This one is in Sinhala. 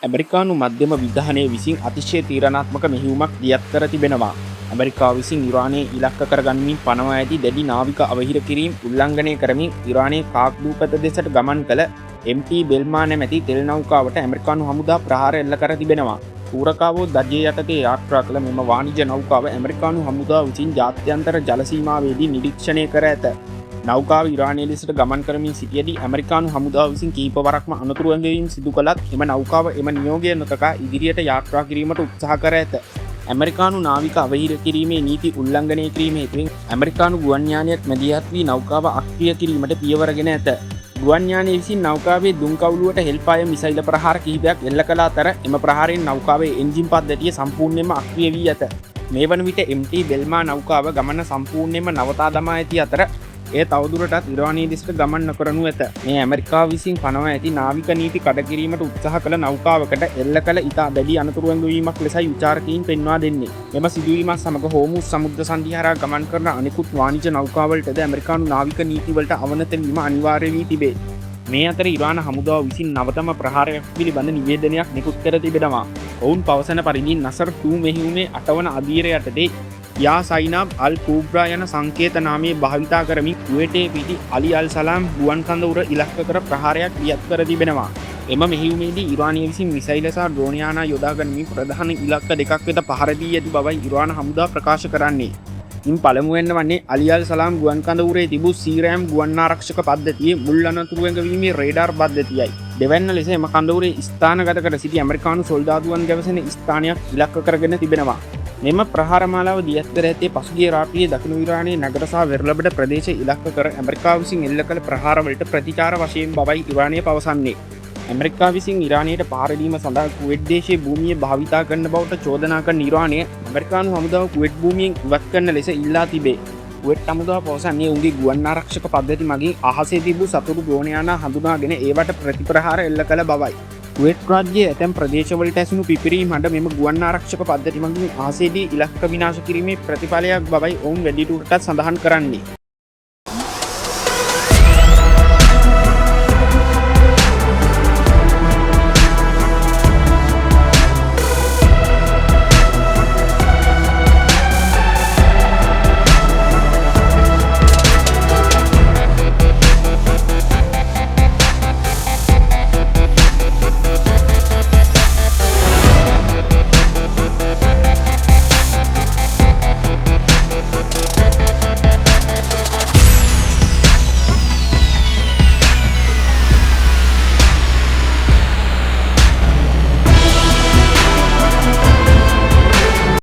ඇමරිකානු මධ්‍යම විධානය විසින් අතිශය තීරණාත්මක මෙහෙයුමක් දියත් කර තිබෙනවා. ඇමරිකාව විසින් ඉරානයේ ඉලක්ක කරගනිමින් පනවා ඇති දැඩි නාවික අවහිර කිරීම උල්ලංඝනය කරමින් ඉරානයේ කාක්දූපත දෙසට ගමන් කළ MT බෙල්මා නැමැති තෙල් නෞකාවට ඇමරිකානු හමුදා ප්‍රහාර එල්ල කර තිබෙනවා. පූරකාවෝ දජය යටතේ යාත්‍රා කළ මෙම වාණිජ නෞකාව ඇමරිකානු හමුදාව විසින් ජාත්‍යන්තර ජල සීමාවේදී නිරීක්ෂණය කර ඇත. නෞකාව ඉරානයේ ලෙසට ගමන් කරමින් සිටියදී ඇමරිකානු හමුදාව විසින් කීපවරක්ම අනතුරු ඇඟවීම් සිදු කළත් එම නෞකාව එම නියෝගය නොතකා ඉදිරියට යාත්‍රා කිරීමට උත්සාහ කර ඇත. ඇමරිකානු නාවික අවහිර කිරීමේ නීති උල්ලංඝනය කිරීම හේතුවෙන් ඇමරිකානු ගුවන් යානයක් මැදිහත් වී නෞකාව අක්‍රිය කිරීමට පියවරගෙන ඇත. ගුවන් යානය විසින් නෞකාවේ දුම් කවුළුවට හෙල්පාය මිසයිල ප්‍රහාර කිහිපයක් එල්ල කළ අතර එම ප්‍රහාරයෙන් නෞකාවේ එන්ජින් පද්ධතිය සම්පූර්ණයෙන්ම අක්‍රිය වී ඇත. මේ වන විට MT බෙල්මා නෞකාව ගමන සම්පූර්ණයෙන්ම නවතා දමා ඇති අතර එය තවදුරටත් ඉරානයේ දෙසට ගමන් නොකරනු ඇත. මේ ඇමරිකාව විසින් පනවා ඇති නාවික නීති කඩ කිරීමට උත්සාහ කළ නෞකාවකට එල්ල කළ ඉතා දැඩි අනතුරු ඇඟවීමක් ලෙසයි විචාරකයින් පෙන්වා දෙන්නේ. මෙම සිදුවීමත් සමග හෝමුස් සමුද්‍ර සංධිය හරහා ගමන් කරන අනෙකුත් වාණිජ නෞකාවලටද ඇමරිකානු නාවික නීතිවලට අවනත වීම අනිවාර්ය වී තිබේ. මේ අතර ඉරාන හමුදාව විසින් නවතම ප්‍රහාරයක් පිළිබඳ නිවේදනයක් නිකුත් කර තිබෙනවා. ඔවුන් පවසන පරිදි නසර් 2 මෙහෙයුමේ 8 වන අධීරය යටතේ යා සයිනාබ් අල් කූබ්‍රා යන සංකේත නාමයේ භාවිතා කරමින් කුවේටේ පිටි අලි අල් සලාම් ගුවන් කඳවුර ඉලක්ක කර ප්‍රහාරයක් දියත් කර තිබෙනවා. එම මෙහෙයුමේදී ඉරානය විසින් මිසයිල සහ ඩ්‍රෝන යාන යොදා ගනිමින් ප්‍රධාන ඉලක්ක දෙකක් වෙත පහර දී ඇති බවයි ඉරාන හමුදා ප්‍රකාශ කරන්නේ. ඉන් පළමුවෙන්ම වන්නේ අලි අල් සලාම් ගුවන් කඳවුරේ තිබූ සීරෑම් ගුවන් ආරක්ෂක පද්ධතියේ මුල් අනතුරු ඇඟවීමේ රේඩාර් පද්ධතියයි. දෙවැන්න ලෙස එම කඳවුරේ ස්ථානගත කර සිටි ඇමරිකානු සොල්දාදුවන් ගැවසෙන ස්ථානයක් ඉලක්ක කරගෙන තිබෙනවා. මෙම ප්‍රහාර මාලාව දියත් කර ඇත්තේ පසුගිය රාත්‍රියේ දකුණු ඉරානයේ නගර සහ වෙරළබඩ ප්‍රදේශ ඉලක්ක කර ඇමරිකාව විසින් එල්ල කළ ප්‍රහාරවලට ප්‍රතිචාර වශයෙන් බවයි ඉරානය පවසන්නේ. ඇමරිකාව විසින් ඉරානයට පාර දීම සඳහා කුවේට් දේශයේ භූමිය භාවිතා කරන බවට චෝදනා කරන ඉරානය ඇමරිකානු හමුදාව කුවේට් භූමියෙන් ඉවත් කරන ලෙස ඉල්ලා තිබේ. කුවේට් හමුදාව පවසන්නේ උන්ගේ ගුවන් ආරක්ෂක පද්ධති මගින් අහසේ තිබූ සතුරු ඩ්‍රෝන යාන හඳුනාගෙන ඒවට ප්‍රතිප්‍රහාර එල්ල කළ බවයි. කුවේට් රාජ්‍යයේ ඇතැම් ප්‍රදේශවලට ඇසුණු පිපිරීම් හඬ මෙම ගුවන් ආරක්ෂක පද්ධති මගින් අහසේදී ඉලක්ක විනාශ කිරීමේ ප්‍රතිඵලයක් බවයි ඔවුන් වැඩිදුරටත් සඳහන් කරන්නේ.